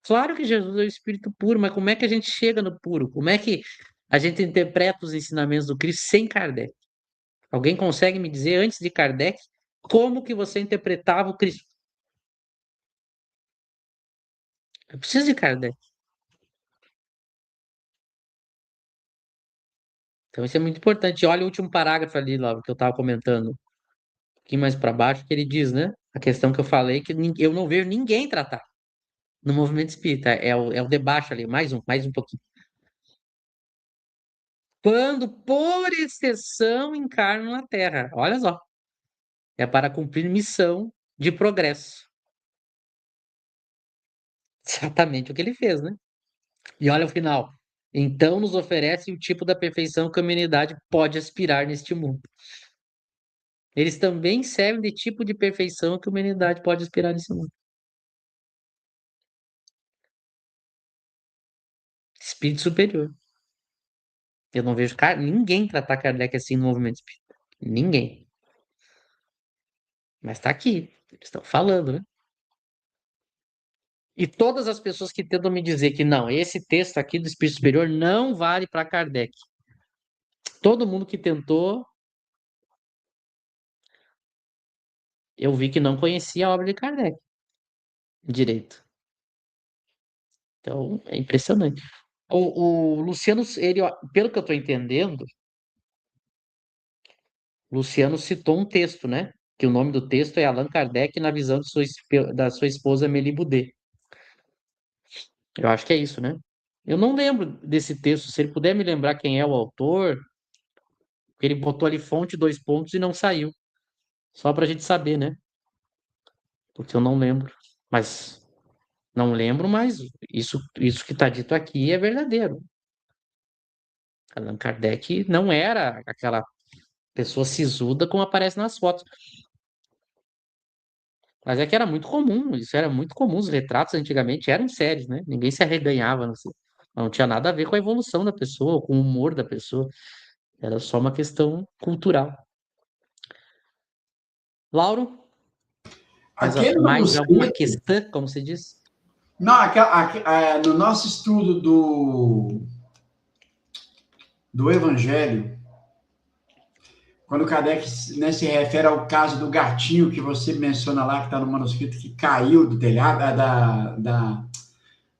B: Claro que Jesus é o espírito puro, mas como é que a gente chega no puro? Como é que a gente interpreta os ensinamentos do Cristo sem Kardec? Alguém consegue me dizer, antes de Kardec, como que você interpretava o Cristo? Eu preciso de Kardec. Então isso é muito importante. Olha o último parágrafo ali, lá, que eu estava comentando, um pouquinho mais para baixo, que ele diz, né? A questão que eu falei, que eu não vejo ninguém tratar no movimento espírita. É o debaixo ali, mais um pouquinho. Quando, por exceção, encarnam na Terra. Olha só. É para cumprir missão de progresso. Exatamente o que ele fez, né? E olha o final. Então nos oferece o tipo da perfeição que a humanidade pode aspirar neste mundo. Eles também servem de tipo de perfeição que a humanidade pode aspirar nesse mundo. espírito superior. Eu não vejo ninguém tratar Kardec assim no movimento espírita. Ninguém. Mas tá aqui. Eles estão falando, né? E todas as pessoas que tentam me dizer que não, esse texto aqui do Espírito Superior não vale para Kardec. Todo mundo que tentou, eu vi que não conhecia a obra de Kardec direito. Então, é impressionante. O Luciano, ele, ó, pelo que eu estou entendendo, Luciano citou um texto, né? Que o nome do texto é Allan Kardec na visão da sua esposa Mélie Boudet. Eu acho que é isso, né? Eu não lembro desse texto. Se ele puder me lembrar quem é o autor, porque ele botou ali fonte, dois pontos e não saiu. Só para a gente saber, né? Porque eu não lembro. Mas não lembro, mas isso que está dito aqui é verdadeiro. Allan Kardec não era aquela pessoa sisuda como aparece nas fotos. Mas é que era muito comum, isso era muito comum. Os retratos antigamente eram sérios, né? Ninguém se arreganhava, não tinha nada a ver com a evolução da pessoa, com o humor da pessoa. Era só uma questão cultural. Lauro,
A: Aquele
B: mais alguma
A: manuscrito,
B: questão, como se diz?
A: não, no nosso estudo do Evangelho, quando Kardec, né, se refere ao caso do gatinho que você menciona lá, que está no manuscrito, que caiu do telhado, da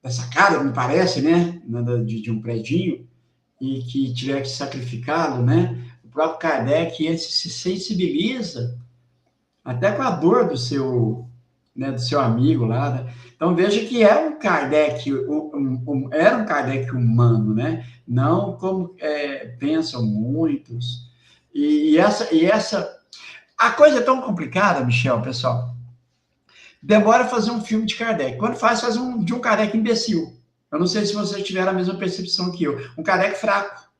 A: sacada, me parece, né, de um predinho, e que tiver que sacrificá-lo, né, o próprio Kardec, ele se sensibiliza até com a dor do seu amigo lá, né? Então veja que é um Kardec, era um Kardec humano, né? Não como pensam muitos. A coisa é tão complicada, Michel, pessoal. Demora fazer um filme de Kardec. Quando faz de um Kardec imbecil. Eu não sei se vocês tiveram a mesma percepção que eu. Um Kardec fraco.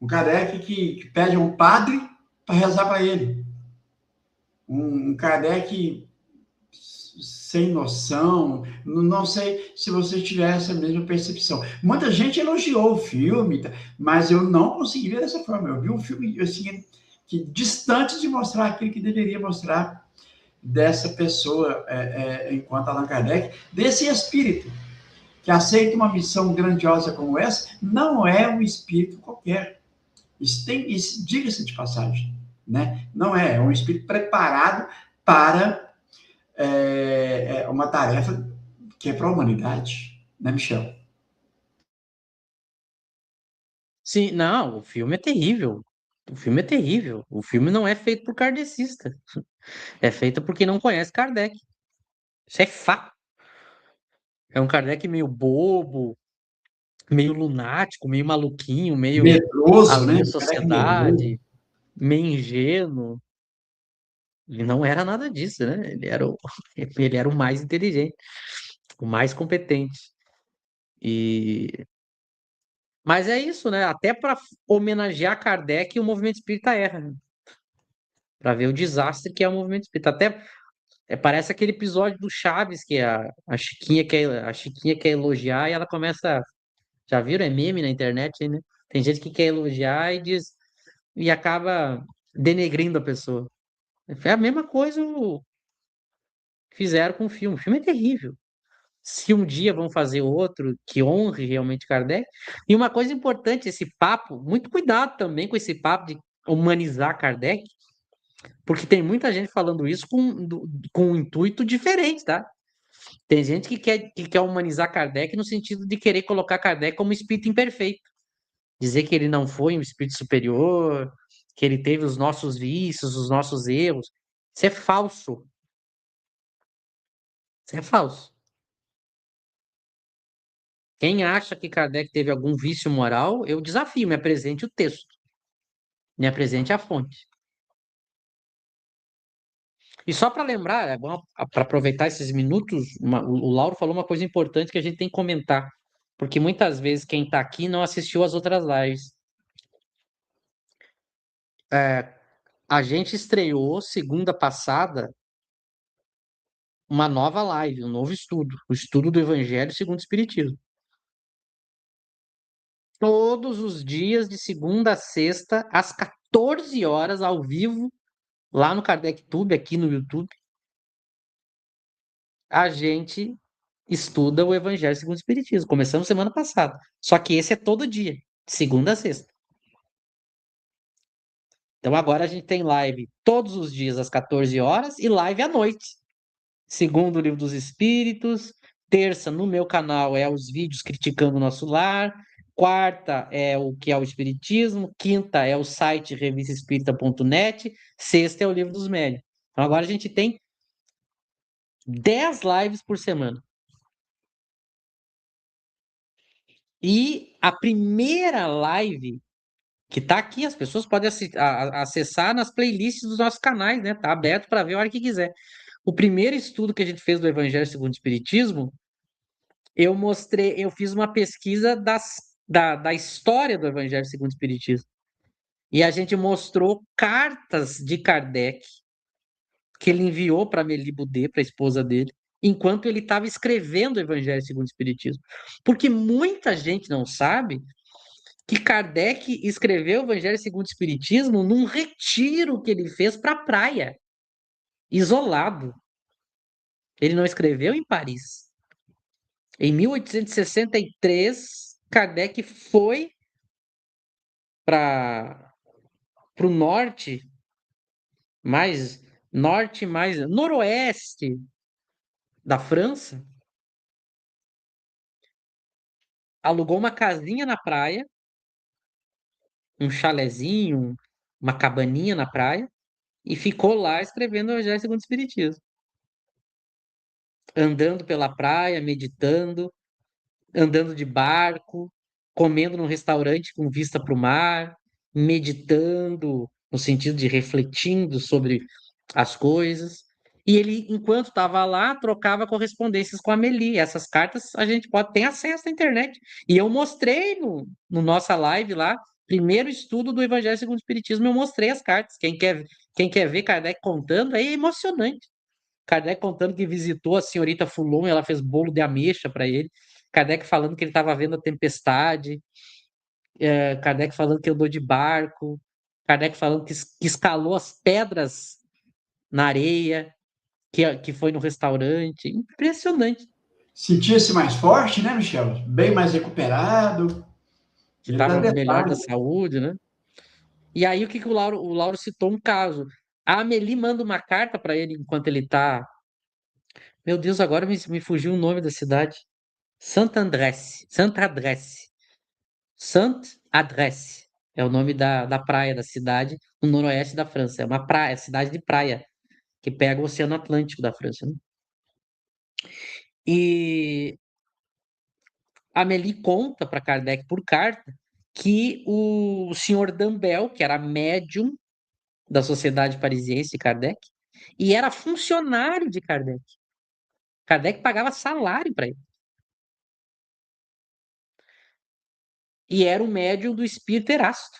A: Um Kardec que pede a um padre para rezar para ele. Um Kardec sem noção. Não sei se você tiver essa mesma percepção. Muita gente elogiou o filme, mas eu não consegui ver dessa forma. Eu vi um filme assim, que distante de mostrar aquilo que deveria mostrar dessa pessoa enquanto Allan Kardec, desse espírito que aceita uma missão grandiosa como essa, não é um espírito qualquer. Isso diga-se de passagem, né? Não é um espírito preparado para uma tarefa que é para a humanidade, né, Michel?
B: Sim, não, o filme é terrível. O filme é terrível. O filme não é feito por kardecista. É feito por quem não conhece Kardec. Isso é fato. É um Kardec meio bobo, meio lunático, meio maluquinho, meio
A: Medroso,
B: além
A: né?
B: da
A: Cara que medroso.
B: sociedade, meio ingênuo. Ele não era nada disso, né? Ele era o mais inteligente, o mais competente. E mas é isso, né? Até para homenagear Kardec, o movimento espírita erra, né? Para ver o desastre que é o movimento espírita. Até parece aquele episódio do Chaves que a Chiquinha quer elogiar e ela começa. Já viram? É meme na internet, aí, né? Tem gente que quer elogiar e diz e acaba denegrindo a pessoa. É a mesma coisa que fizeram com o filme. O filme é terrível. Se um dia vão fazer outro que honre realmente Kardec. E uma coisa importante, esse papo, muito cuidado também com esse papo de humanizar Kardec, porque tem muita gente falando isso com um intuito diferente, tá? Tem gente que quer humanizar Kardec no sentido de querer colocar Kardec como espírito imperfeito. Dizer que ele não foi um espírito superior, que ele teve os nossos vícios, os nossos erros. Isso é falso. Isso é falso. Quem acha que Kardec teve algum vício moral, eu desafio, me apresente o texto, me apresente a fonte. E só para lembrar, é bom para aproveitar esses minutos, o Lauro falou uma coisa importante que a gente tem que comentar, porque muitas vezes quem está aqui não assistiu às outras lives. A gente estreou segunda passada uma nova live, um novo estudo, o estudo do Evangelho segundo o Espiritismo. todos os dias, de segunda a sexta, às 14 horas, ao vivo, lá no Kardec Tube, aqui no YouTube, a gente estuda o Evangelho segundo o Espiritismo. Começamos semana passada. Só que esse é todo dia, de segunda a sexta. Então agora a gente tem live todos os dias às 14 horas e live à noite. Segundo o Livro dos Espíritos. Terça, no meu canal, é os vídeos criticando o nosso lar. Quarta é o que é o Espiritismo. Quinta é o site revistaespírita.net. Sexta é o Livro dos Médiuns. Então agora a gente tem 10 lives por semana. E a primeira live que tá aqui, as pessoas podem acessar nas playlists dos nossos canais, né? Tá aberto para ver a hora que quiser. O primeiro estudo que a gente fez do Evangelho segundo o Espiritismo, eu fiz uma pesquisa da história do Evangelho segundo o Espiritismo. E a gente mostrou cartas de Kardec que ele enviou para Amélie Boudet, para a esposa dele, enquanto ele estava escrevendo o Evangelho segundo o Espiritismo. Porque muita gente não sabe que Kardec escreveu o Evangelho segundo o Espiritismo num retiro que ele fez para a praia, isolado. Ele não escreveu em Paris. Em 1863, Kardec foi para o norte, mais noroeste da França, alugou uma casinha na praia, um chalezinho, uma cabaninha na praia, e ficou lá escrevendo o Evangelho segundo o Espiritismo. Andando pela praia, meditando, andando de barco, comendo num restaurante com vista para o mar, meditando, no sentido de refletindo sobre as coisas. E ele, enquanto estava lá, trocava correspondências com a Amélie. Essas cartas a gente tem acesso à internet. E eu mostrei no nossa live lá, primeiro estudo do Evangelho segundo o Espiritismo, eu mostrei as cartas. Quem quer ver Kardec contando, é emocionante. Kardec contando que visitou a senhorita Fulon e ela fez bolo de ameixa para ele. Kardec falando que ele estava vendo a tempestade. Kardec falando que andou de barco. Kardec falando que escalou as pedras na areia, que foi no restaurante. Impressionante.
A: Sentia-se mais forte, né, Michel? Bem mais recuperado.
B: Que
A: Ele dá
B: estava melhor da
A: detalhes.
B: saúde, né? E aí o Lauro citou um caso. A Amélie manda uma carta para ele enquanto ele está. Meu Deus, agora me fugiu o nome da cidade. Saint-Adresse. Saint-Adresse. Saint-Adresse é o nome da praia da cidade, no noroeste da França. É uma praia, cidade de praia, que pega o Oceano Atlântico da França, né? E Amélie conta para Kardec por carta que o senhor Dambel, que era médium da Sociedade Parisiense de Kardec, e era funcionário de Kardec. Kardec pagava salário para ele. E era o médium do espírito Erasto.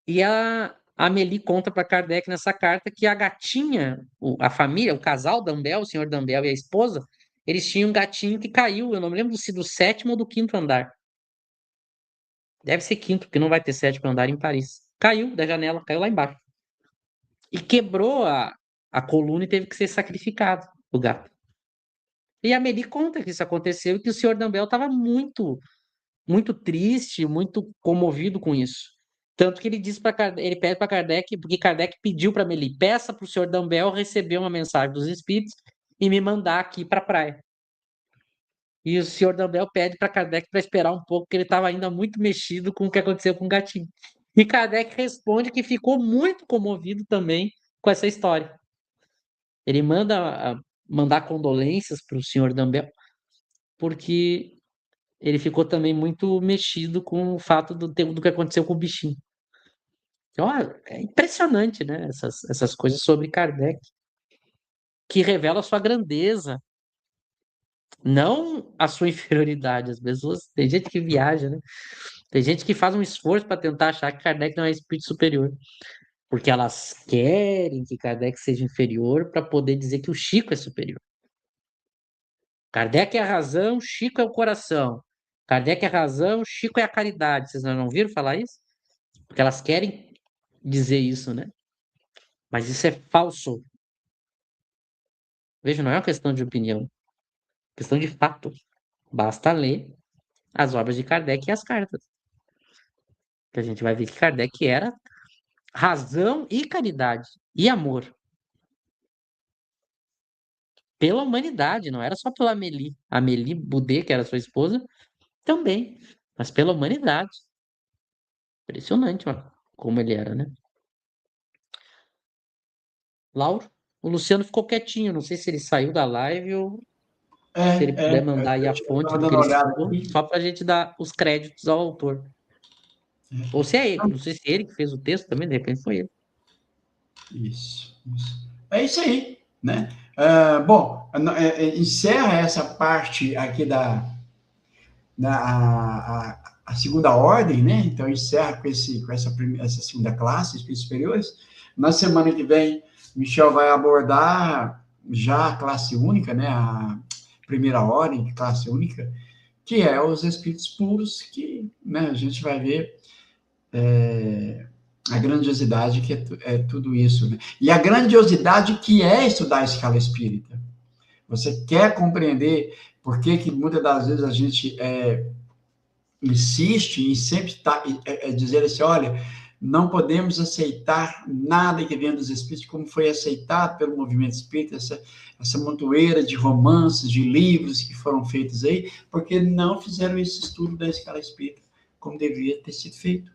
B: E a Amélie conta para Kardec nessa carta que a gatinha, a família, o casal Dambel, o senhor Dambel e a esposa, eles tinham um gatinho que caiu, eu não me lembro se do sétimo ou do quinto andar. Deve ser quinto, porque não vai ter sétimo andar em Paris. Caiu da janela, caiu lá embaixo. E quebrou a coluna e teve que ser sacrificado, o gato. E a Amélie conta que isso aconteceu e que o senhor Dambel estava muito, muito triste, muito comovido com isso. Tanto que ele diz para ele pede para Kardec, porque Kardec pediu para Amélie, peça para o senhor Dambel receber uma mensagem dos espíritos e me mandar aqui para a praia. E o senhor Dambel pede para Kardec para esperar um pouco, porque ele estava ainda muito mexido com o que aconteceu com o gatinho. E Kardec responde que ficou muito comovido também com essa história. Ele mandar condolências para o senhor Dambel, porque ele ficou também muito mexido com o fato do que aconteceu com o bichinho. Então, é impressionante, né? Essas coisas sobre Kardec, que revela a sua grandeza, não a sua inferioridade. As pessoas, tem gente que viaja, né? Tem gente que faz um esforço para tentar achar que Kardec não é espírito superior, porque elas querem que Kardec seja inferior para poder dizer que o Chico é superior. Kardec é a razão, Chico é o coração. Kardec é a razão, Chico é a caridade. Vocês não viram falar isso? Porque elas querem dizer isso, né? Mas isso é falso. Veja, não é uma questão de opinião, é questão de fato. Basta ler as obras de Kardec e as cartas. Que a gente vai ver que Kardec era razão e caridade e amor pela humanidade, não era só pela Amélie. A Amélie Boudet, que era sua esposa, também, mas pela humanidade. Impressionante, mano, como ele era, né? Lauro, o Luciano ficou quietinho, não sei se ele saiu da live ou se ele puder mandar aí a
A: Eu
B: fonte
A: estava
B: do que
A: dando
B: ele
A: uma olhada
B: estudou,
A: aqui.
B: só para a gente dar os créditos ao autor. Ou se é ele, não sei se é ele que fez o texto também, de repente foi ele.
A: Isso. É isso aí, né? Bom, encerra essa parte aqui a segunda ordem, né? Então, encerra essa segunda classe, espíritos superiores. Na semana que vem, Michel vai abordar já a classe única, né? A primeira ordem, classe única, que é os espíritos puros, que, né, a gente vai ver a grandiosidade que é tudo isso, né? E a grandiosidade que é estudar a escala espírita. Você quer compreender por que muitas das vezes a gente insiste em sempre dizer assim, olha, não podemos aceitar nada que venha dos espíritos como foi aceitado pelo movimento espírita, essa montoeira de romances, de livros que foram feitos aí, porque não fizeram esse estudo da escala espírita como deveria ter sido feito.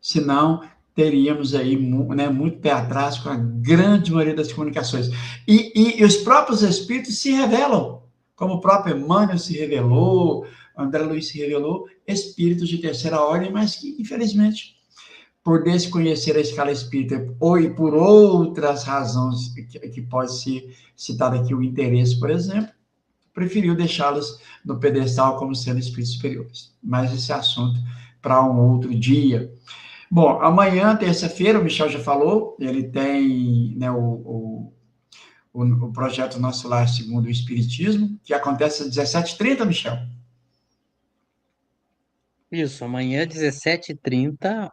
A: Senão, teríamos aí, né, muito pé atrás com a grande maioria das comunicações. E os próprios espíritos se revelam, como o próprio Emmanuel se revelou, André Luiz se revelou, espíritos de terceira ordem, mas que, infelizmente, por desconhecer a escala espírita ou e por outras razões que pode ser citado aqui o interesse, por exemplo, preferiu deixá-los no pedestal como sendo espíritos superiores. Mas esse assunto para um outro dia. Bom, amanhã, terça-feira, o Michel já falou, ele tem, né, o projeto Nosso Lar Segundo o Espiritismo, que acontece às 17h30, Michel.
B: Isso, amanhã, 17h30,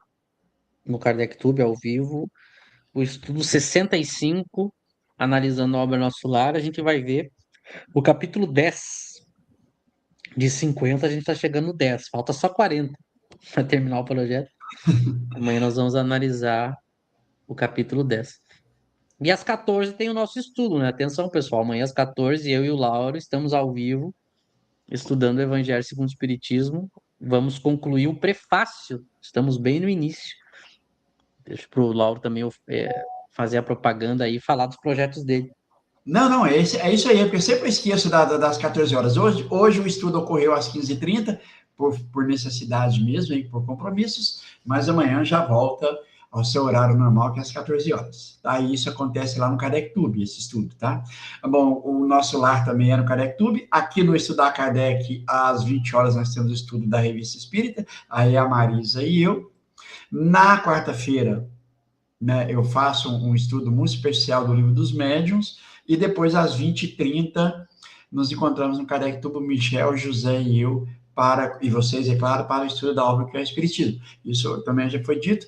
B: no Kardec Tube, ao vivo, o estudo 65, analisando a obra Nosso Lar, a gente vai ver o capítulo 10 de 50, a gente está chegando no 10, falta só 40 para terminar o projeto. Amanhã nós vamos analisar o capítulo 10. E às 14 tem o nosso estudo, né? Atenção, pessoal, amanhã às 14 eu e o Lauro estamos ao vivo estudando o Evangelho segundo o Espiritismo. Vamos concluir o prefácio, estamos bem no início. Deixa para o Lauro também fazer a propaganda aí e falar dos projetos dele.
A: Não, é isso aí, porque eu sempre esqueço das 14 horas. Hoje o estudo ocorreu às 15h30, por necessidade mesmo, hein, por compromissos, mas amanhã já volta ao seu horário normal, que é às 14 horas. Tá? E isso acontece lá no Kardec Tube, esse estudo, tá? Bom, o nosso lar também é no Kardec Tube. Aqui no Estudar Kardec, às 20 horas, nós temos o estudo da Revista Espírita, aí a Marisa e eu. Na quarta-feira, né, eu faço um estudo muito especial do Livro dos Médiuns, e depois, às 20h30, nos encontramos no Kardec Tubo, Michel, José e eu, e vocês, é claro, para o estudo da obra que é o Espiritismo. Isso também já foi dito.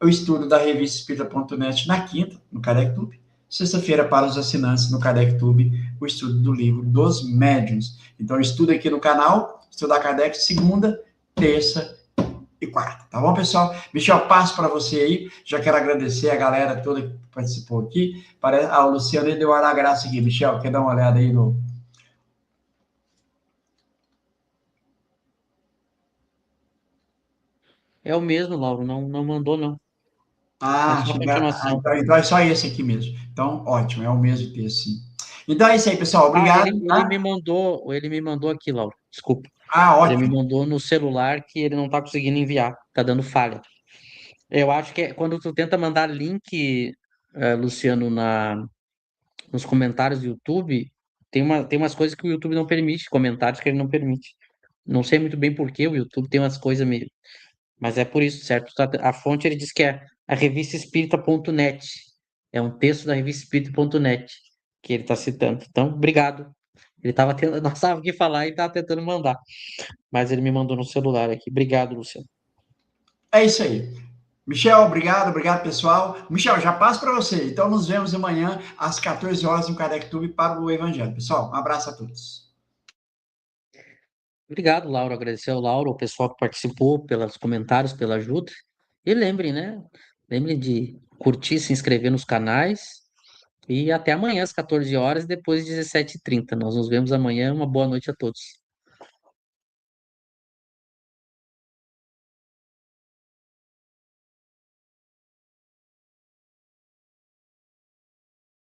A: O estudo da revista Espírita.net na quinta, no Kardec Tube. Sexta-feira, para os assinantes no Kardec Tube, o estudo do Livro dos Médiuns. Então, estudo aqui no canal, Estudar Kardec, segunda, terça e quarta, tá bom, pessoal? Michel, passo para você aí. Já quero agradecer a galera toda que participou aqui. O Luciano ele deu a graça aqui. Michel, quer dar uma olhada aí no.
B: É o mesmo, Lauro, não mandou, não. É
A: Ah,
B: só a continuação.
A: então é só esse aqui mesmo. Então, ótimo, é o mesmo texto, sim. Então é isso aí, pessoal.
B: Ah,
A: Obrigado. Tá?
B: ele me mandou aqui, Lauro. Desculpa.
A: Ah,
B: Ele me
A: ótimo.
B: mandou no celular que ele não tá conseguindo enviar, tá dando falha. Eu acho que quando tu tenta mandar link, Luciano, nos comentários do YouTube, tem umas coisas que o YouTube não permite, comentários que ele não permite. Não sei muito bem por que o YouTube tem umas coisas meio. Mas é por isso, certo? A fonte ele diz que é a revista espírita.net. É um texto da revista espírita.net que ele está citando. Então, obrigado. Ele estava tendo, não sabia o que falar e estava tentando mandar. Mas ele me mandou no celular aqui. Obrigado, Luciano.
A: É isso aí. Michel, obrigado, pessoal. Michel, já passo para você. Então, nos vemos amanhã às 14 horas no Kardec Tube para o Evangelho. Pessoal, um abraço a todos.
B: Obrigado, Lauro. Agradecer ao Lauro, ao pessoal que participou, pelos comentários, pela ajuda. E lembrem, né? Lembrem de curtir, se inscrever nos canais. E até amanhã às 14 horas, depois às 17h30. Nós nos vemos amanhã. Uma boa noite a todos.